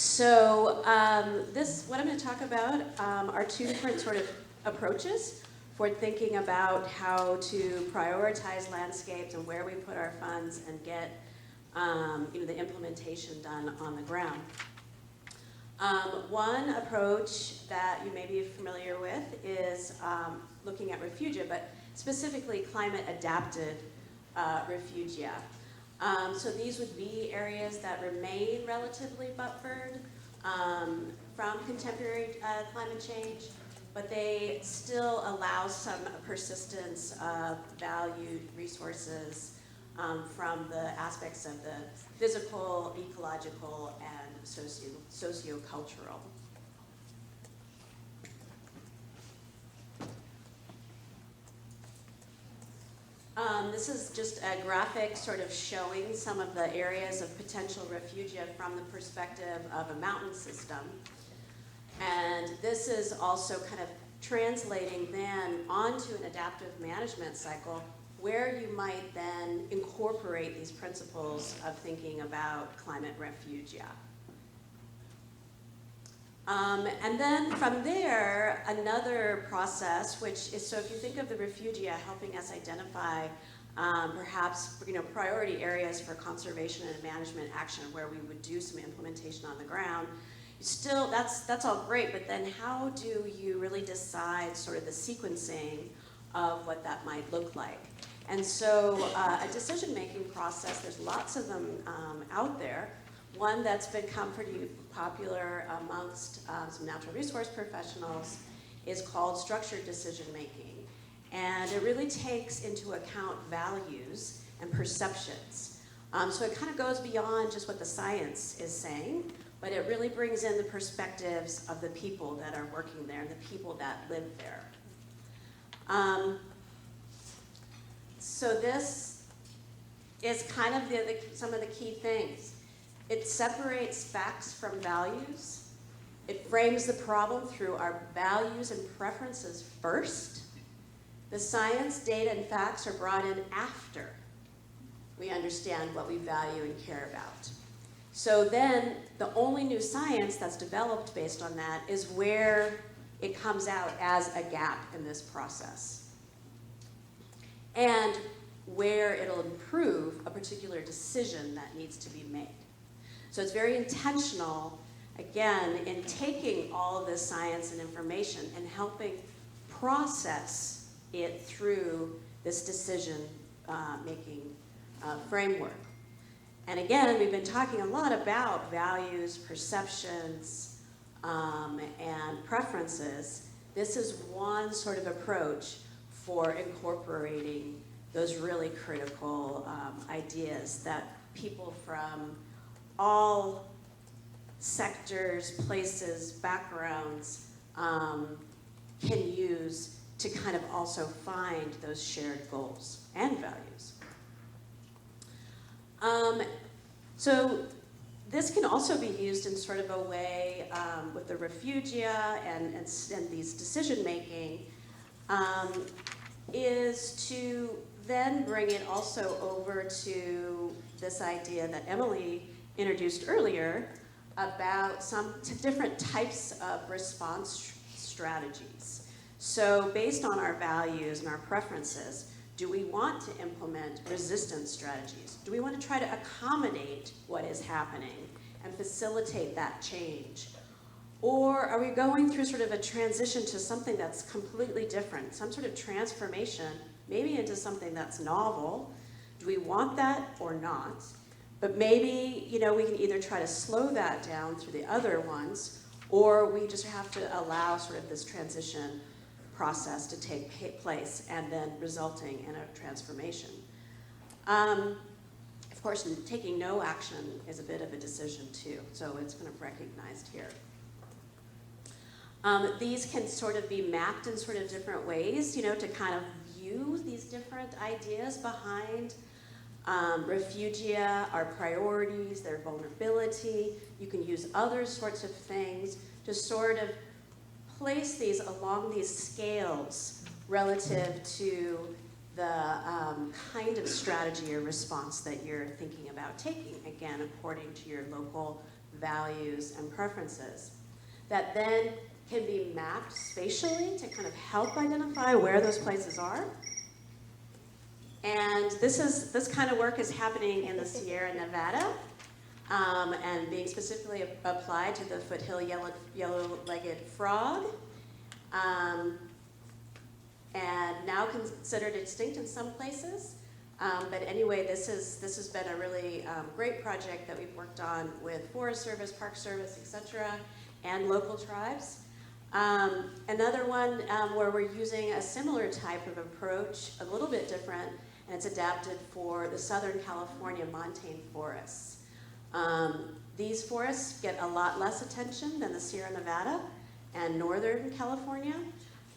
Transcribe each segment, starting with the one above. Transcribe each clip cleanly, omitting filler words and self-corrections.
So what I'm going to talk about are two different sort of approaches for thinking about how to prioritize landscapes and where we put our funds and get the implementation done on the ground. One approach that you may be familiar with is looking at Refugia, but specifically climate-adapted Refugia. So these would be areas that remain relatively buffered from contemporary climate change, but they still allow some persistence of valued resources from the aspects of the physical, ecological, and socio-cultural. This is just a graphic sort of showing some of the areas of potential refugia from the perspective of a mountain system. And this is also kind of translating then onto an adaptive management cycle where you might then incorporate these principles of thinking about climate refugia. And then from there, another process, which is, so if you think of the refugia helping us identify perhaps priority areas for conservation and management action where we would do some implementation on the ground, still that's all great, but then how do you really decide sort of the sequencing of what that might look like? And so a decision-making process, there's lots of them out there. One that's become pretty popular amongst some natural resource professionals is called structured decision-making. And it really takes into account values and perceptions. So it kind of goes beyond just what the science is saying, but it really brings in the perspectives of the people that are working there and the people that live there. So this is kind of some of the key things. It separates facts from values. It frames the problem through our values and preferences first. The science, data, and facts are brought in after we understand what we value and care about. So then the only new science that's developed based on that is where it comes out as a gap in this process, and where it'll improve a particular decision that needs to be made. So it's very intentional, again, in taking all of this science and information and helping process it through this decision-making framework. And again, we've been talking a lot about values, perceptions, and preferences. This is one sort of approach for incorporating those really critical ideas that people from all sectors, places, backgrounds can use to kind of also find those shared goals and values. So this can also be used in sort of a way with the refugia and these decision-making is to then bring it also over to this idea that Emily introduced earlier about some different types of response strategies. So based on our values and our preferences, do we want to implement resistance strategies? Do we want to try to accommodate what is happening and facilitate that change? Or are we going through sort of a transition to something that's completely different, some sort of transformation, maybe into something that's novel? Do we want that or not? But maybe, we can either try to slow that down through the other ones, or we just have to allow sort of this transition process to take place and then resulting in a transformation. Of course, taking no action is a bit of a decision too, so it's kind of recognized here. These can sort of be mapped in sort of different ways, to kind of view these different ideas behind refugia, our priorities, their vulnerability. You can use other sorts of things to sort of place these along these scales relative to the kind of strategy or response that you're thinking about taking, again, according to your local values, and preferences that then can be mapped spatially to kind of help identify where those places are. And this kind of work is happening in the Sierra Nevada, and being specifically applied to the foothill yellow-legged frog, and now considered extinct in some places. But anyway, this has been a really great project that we've worked on with Forest Service, Park Service, etc., and local tribes. Another one where we're using a similar type of approach, a little bit different, and it's adapted for the Southern California montane forests. These forests get a lot less attention than the Sierra Nevada and Northern California.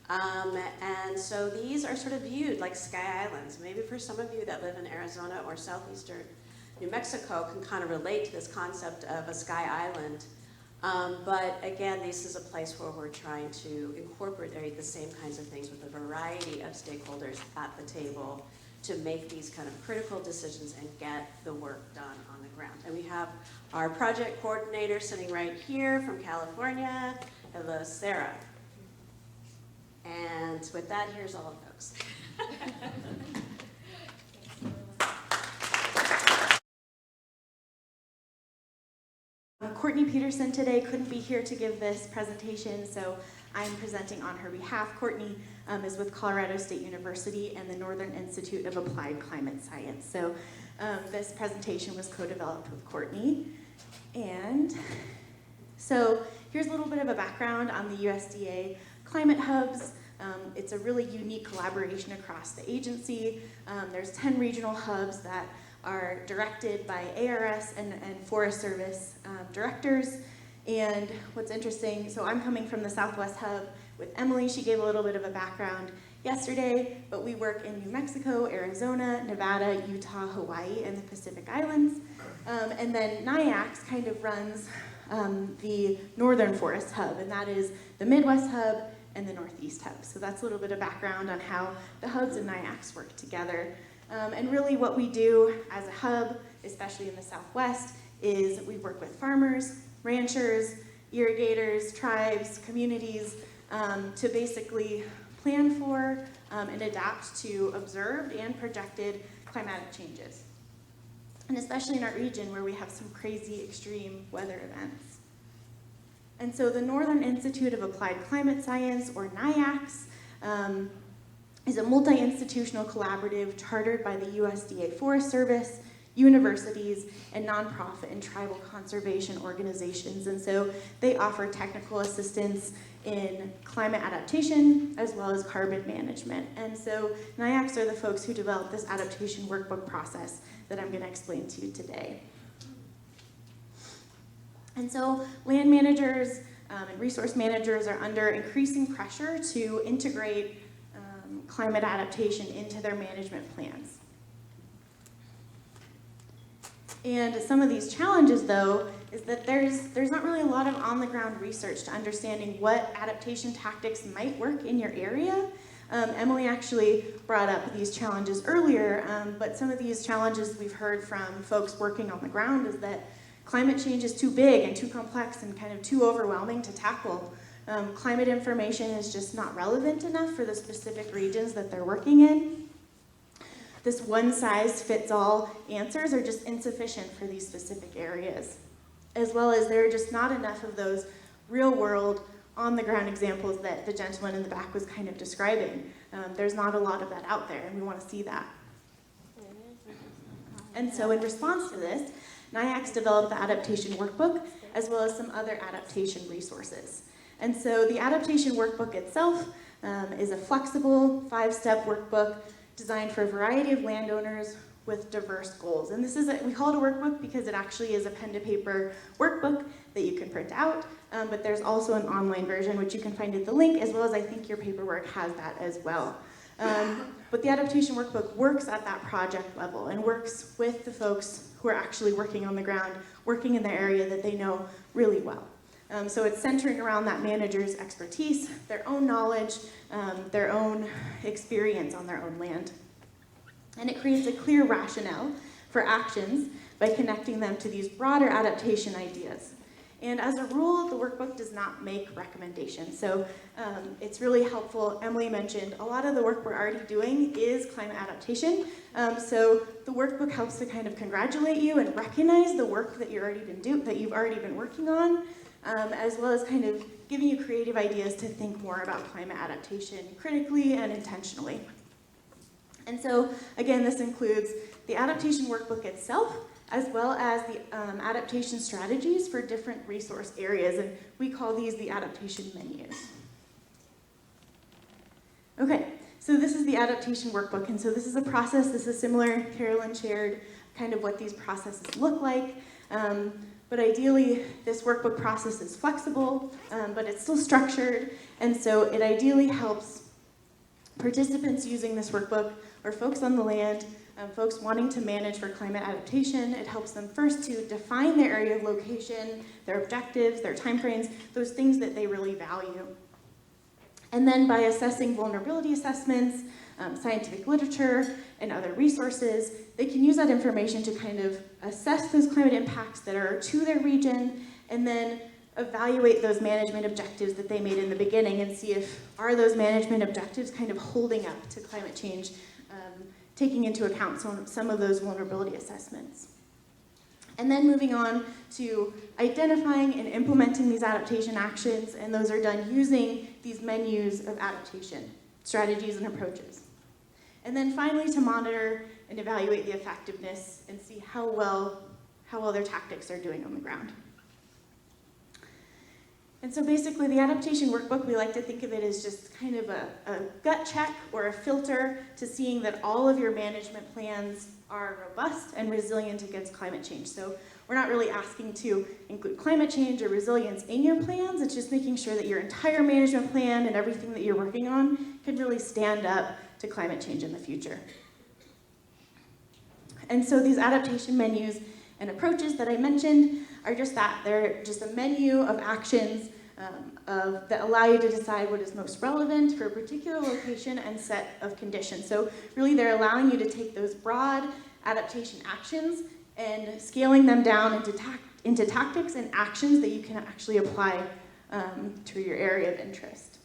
And so these are sort of viewed like sky islands. Maybe for some of you that live in Arizona or southeastern New Mexico can kind of relate to this concept of a sky island. But again, this is a place where we're trying to incorporate the same kinds of things with a variety of stakeholders at the table to make these kind of critical decisions and get the work done on the ground. And we have our project coordinator sitting right here from California, hello, Sarah. And with that, here's all of folks. Courtney Peterson today couldn't be here to give this presentation, so I'm presenting on her behalf. Courtney is with Colorado State University and the Northern Institute of Applied Climate Science. So this presentation was co-developed with Courtney. And so here's a little bit of a background on the USDA Climate Hubs. It's a really unique collaboration across the agency. There's 10 regional hubs that are directed by ARS and Forest Service directors. And what's interesting, so I'm coming from the Southwest Hub with Emily. She gave a little bit of a background yesterday, but we work in New Mexico, Arizona, Nevada, Utah, Hawaii, and the Pacific Islands. And then NIAX kind of runs the Northern Forest Hub, and that is the Midwest Hub and the Northeast Hub. So that's a little bit of background on how the hubs and NIAX work together. And really what we do as a hub, especially in the Southwest, is we work with farmers, ranchers, irrigators, tribes, communities, to basically plan for and adapt to observed and projected climatic changes. And especially in our region where we have some crazy extreme weather events. And so the Northern Institute of Applied Climate Science, or NIAX, is a multi-institutional collaborative chartered by the USDA Forest Service, universities, and nonprofit and tribal conservation organizations. And so they offer technical assistance in climate adaptation as well as carbon management. And so NIAX are the folks who developed this adaptation workbook process that I'm going to explain to you today. And so land managers and resource managers are under increasing pressure to integrate climate adaptation into their management plans. And some of these challenges, though, is that there's not really a lot of on-the-ground research to understanding what adaptation tactics might work in your area. Emily actually brought up these challenges earlier, but some of these challenges we've heard from folks working on the ground is that climate change is too big and too complex and kind of too overwhelming to tackle. Climate information is just not relevant enough for the specific regions that they're working in. This one-size-fits-all answers are just insufficient for these specific areas, as well as there are just not enough of those real-world, on-the-ground examples that the gentleman in the back was kind of describing. There's not a lot of that out there, and we want to see that. And so in response to this, NIAX developed the adaptation workbook, as well as some other adaptation resources. And so the adaptation workbook itself is a flexible 5-step workbook designed for a variety of landowners with diverse goals. And this is, we call it a workbook because it actually is a pen to paper workbook that you can print out, but there's also an online version which you can find at the link, as well as I think your paperwork has that as well. But the adaptation workbook works at that project level and works with the folks who are actually working on the ground, working in the area that they know really well. So it's centering around that manager's expertise, their own knowledge, their own experience on their own land. And it creates a clear rationale for actions by connecting them to these broader adaptation ideas. And as a rule, the workbook does not make recommendations. So it's really helpful. Emily mentioned a lot of the work we're already doing is climate adaptation. So the workbook helps to kind of congratulate you and recognize the work that you've already been working on, as well as kind of giving you creative ideas to think more about climate adaptation critically and intentionally. And so, again, this includes the adaptation workbook itself, as well as the adaptation strategies for different resource areas, and we call these the adaptation menus. Okay, so this is the adaptation workbook, and so this is a process. This is similar, Carolyn shared kind of what these processes look like. But ideally, this workbook process is flexible, but it's still structured, and so it ideally helps participants using this workbook, or folks on the land, folks wanting to manage for climate adaptation. It helps them first to define their area of location, their objectives, their timeframes, those things that they really value. And then by assessing vulnerability assessments, scientific literature, and other resources, they can use that information to kind of assess those climate impacts that are to their region, and then evaluate those management objectives that they made in the beginning and see if are those management objectives kind of holding up to climate change, taking into account some of those vulnerability assessments. And then moving on to identifying and implementing these adaptation actions, and those are done using these menus of adaptation, strategies and approaches. And then finally to monitor and evaluate the effectiveness and see how well their tactics are doing on the ground. And so basically the adaptation workbook, we like to think of it as just kind of a gut check or a filter to seeing that all of your management plans are robust and resilient against climate change. So we're not really asking to include climate change or resilience in your plans. It's just making sure that your entire management plan and everything that you're working on can really stand up to climate change in the future. And so these adaptation menus and approaches that I mentioned are just that. They're just a menu of actions that allow you to decide what is most relevant for a particular location and set of conditions. So really they're allowing you to take those broad adaptation actions and scaling them down into tactics and actions that you can actually apply to your area of interest.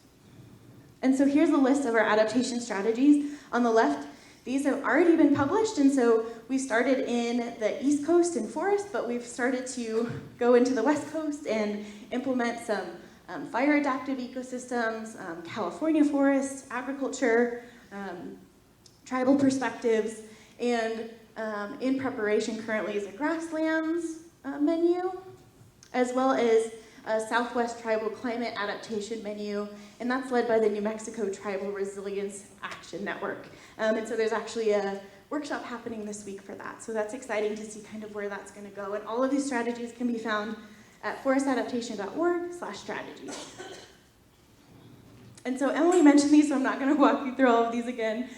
And so here's a list of our adaptation strategies. On the left, these have already been published, and so we started in the East Coast in forest, but we've started to go into the West Coast and implement some fire adaptive ecosystems, California forests, agriculture, tribal perspectives, and in preparation currently is a grasslands menu, as well as a Southwest Tribal Climate Adaptation menu, and that's led by the New Mexico Tribal Resilience Action Network. And so there's actually a workshop happening this week for that. So that's exciting to see kind of where that's going to go. And all of these strategies can be found at forestadaptation.org/strategies. And so Emily mentioned these, so I'm not going to walk you through all of these again.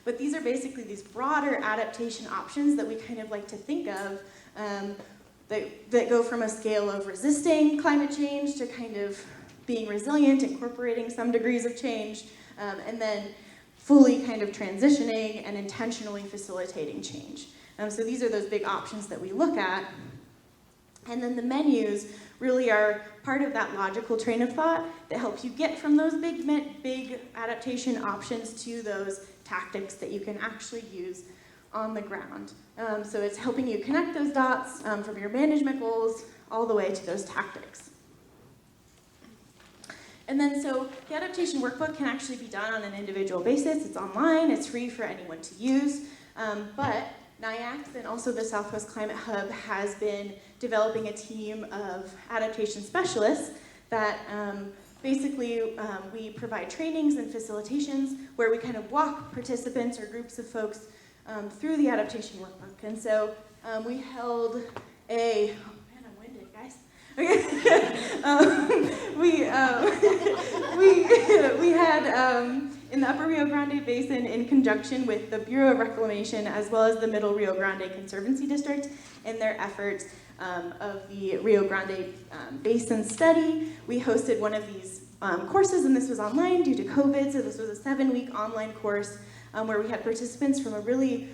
But these are basically these broader adaptation options that we kind of like to think of that go from a scale of resisting climate change to kind of being resilient, incorporating some degrees of change, and then fully kind of transitioning and intentionally facilitating change. So these are those big options that we look at. And then the menus really are part of that logical train of thought that helps you get from those big adaptation options to those tactics that you can actually use on the ground. So it's helping you connect those dots from your management goals all the way to those tactics. And then so the adaptation workbook can actually be done on an individual basis. It's online, it's free for anyone to use, but NIAX and also the Southwest Climate Hub has been developing a team of adaptation specialists that basically we provide trainings and facilitations where we kind of walk participants or groups of folks through the adaptation workbook. And so we held a, oh man, I'm winded, guys. Okay. We had in the Upper Rio Grande Basin in conjunction with the Bureau of Reclamation as well as the Middle Rio Grande Conservancy District in their efforts of the Rio Grande Basin study. We hosted one of these courses, and this was online due to COVID, so this was a 7-week online course where we had participants from a really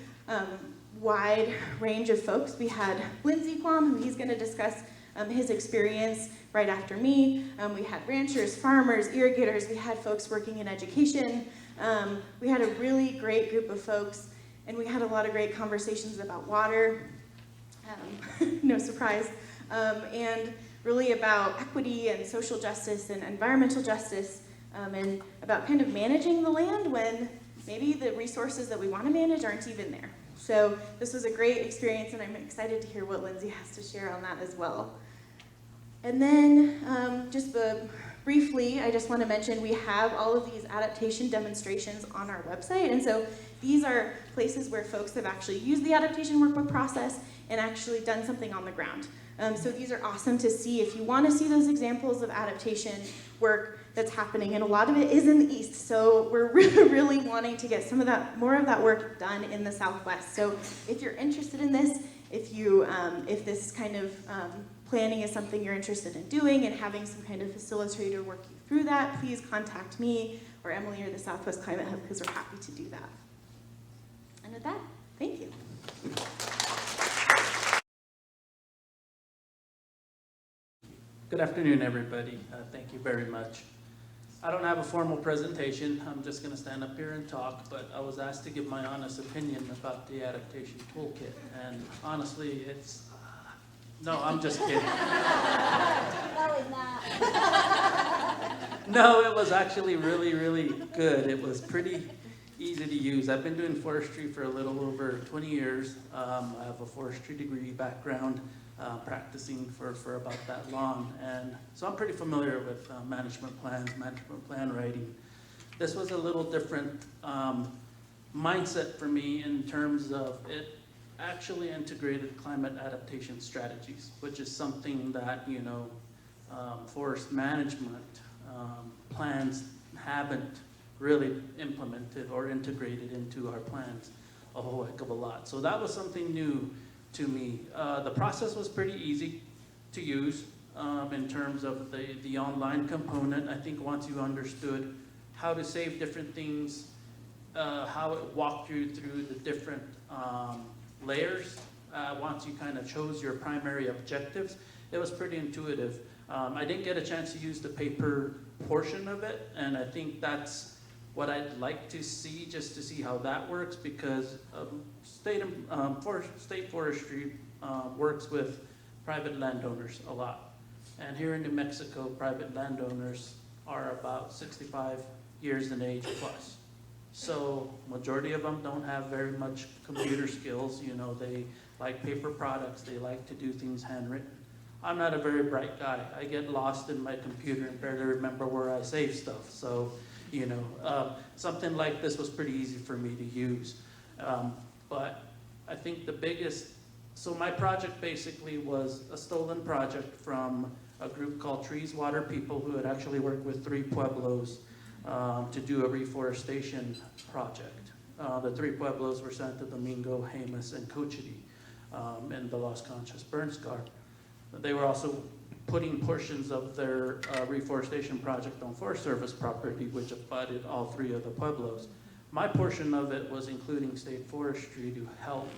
wide range of folks. We had Lindsey Quam, who he's going to discuss his experience right after me. We had ranchers, farmers, irrigators, we had folks working in education. We had a really great group of folks, and we had a lot of great conversations about water, no surprise, and really about equity and social justice and environmental justice, and about kind of managing the land when maybe the resources that we want to manage aren't even there. So this was a great experience, and I'm excited to hear what Lindsey has to share on that as well. And then just briefly, I just want to mention we have all of these adaptation demonstrations on our website. And so these are places where folks have actually used the adaptation workbook process and actually done something on the ground. So these are awesome to see if you want to see those examples of adaptation work that's happening, and a lot of it is in the East. So we're really wanting to get more of that work done in the Southwest. So if you're interested in this, if this kind of planning is something you're interested in doing and having some kind of facilitator work you through that, please contact me or Emily or the Southwest Climate Hub, because we're happy to do that. And with that, thank you. Good afternoon, everybody. Thank you very much. I don't have a formal presentation. I'm just going to stand up here and talk, but I was asked to give my honest opinion about the adaptation toolkit. And honestly, it's... no, I'm just kidding. No, it's not. No, it was actually really, really good. It was pretty easy to use. I've been doing forestry for a little over 20 years. I have a forestry degree background, practicing for about that long. And so I'm pretty familiar with management plans, management plan writing. This was a little different mindset for me in terms of it actually integrated climate adaptation strategies, which is something that, forest management plans haven't really implemented or integrated into our plans a whole heck of a lot. So that was something new to me. The process was pretty easy to use in terms of the online component. I think once you understood how to save different things, how it walked you through the different layers, once you kind of chose your primary objectives, it was pretty intuitive. I didn't get a chance to use the paper portion of it, and I think that's what I'd like to see, just to see how that works, because state forestry works with private landowners a lot. And here in New Mexico, private landowners are about 65 years in age plus. So majority of them don't have very much computer skills. They like paper products. They like to do things handwritten. I'm not a very bright guy. I get lost in my computer and barely remember where I save stuff. So, something like this was pretty easy for me to use. But I think so my project basically was a stolen project from a group called Trees, Water, People, who had actually worked with 3 pueblos to do a reforestation project. The 3 pueblos were Santo Domingo, Jemez, and Cochiti in the Las Conchas burn scar. They were also putting portions of their reforestation project on Forest Service property, which abutted all 3 of the pueblos. My portion of it was including state forestry to help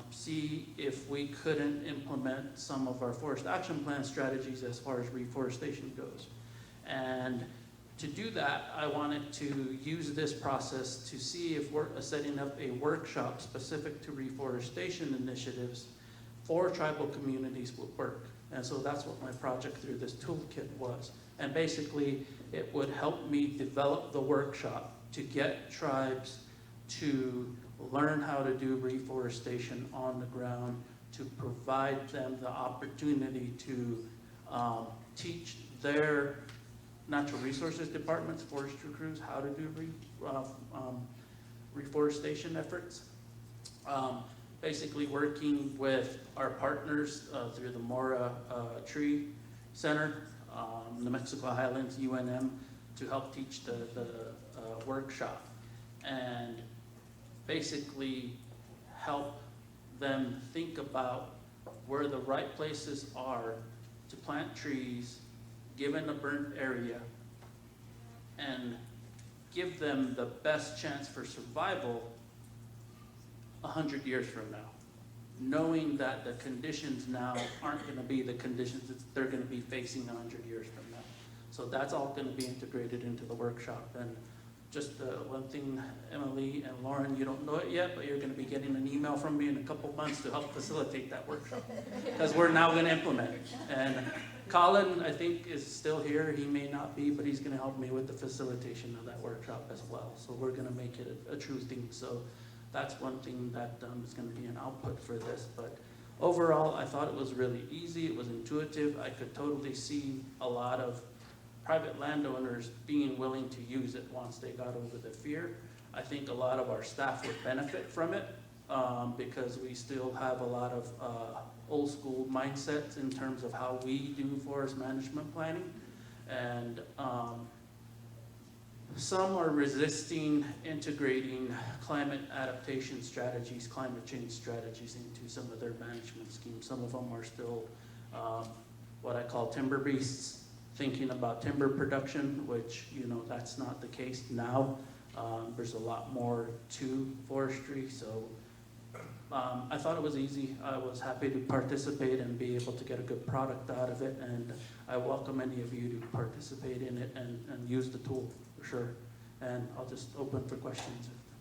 see if we couldn't implement some of our forest action plan strategies as far as reforestation goes. And to do that, I wanted to use this process to see if setting up a workshop specific to reforestation initiatives for tribal communities would work. And so that's what my project through this toolkit was. And basically, it would help me develop the workshop to get tribes to learn how to do reforestation on the ground, to provide them the opportunity to teach their natural resources departments, forestry crews, how to do reforestation efforts. Basically working with our partners through the Mora Tree Center, New Mexico Highlands, UNM, to help teach the workshop, and basically help them think about where the right places are to plant trees given a burnt area, and give them the best chance for survival 100 years from now. knowing that the conditions now aren't gonna be the conditions that they're gonna be facing 100 years from now. So that's all gonna be integrated into the workshop. And just one thing, Emily and Lauren, you don't know it yet, but you're gonna be getting an email from me in a couple months to help facilitate that workshop. Because we're now gonna implement it. And Colin, I think, is still here. He may not be, but he's gonna help me with the facilitation of that workshop as well. So we're gonna make it a true thing. So that's one thing that is gonna be an output for this. But overall, I thought it was really easy. It was intuitive. I could totally see a lot of private landowners being willing to use it once they got over the fear. I think a lot of our staff would benefit from it because we still have a lot of old school mindsets in terms of how we do forest management planning. And some are resisting integrating climate adaptation strategies, climate change strategies into some of their management schemes. Some of them are still what I call timber beasts, thinking about timber production, which, you know, that's not the case now. There's a lot more to forestry, so I thought it was easy. I was happy to participate and be able to get a good product out of it, and I welcome any of you to participate in it and use the tool, for sure. And I'll just open for questions if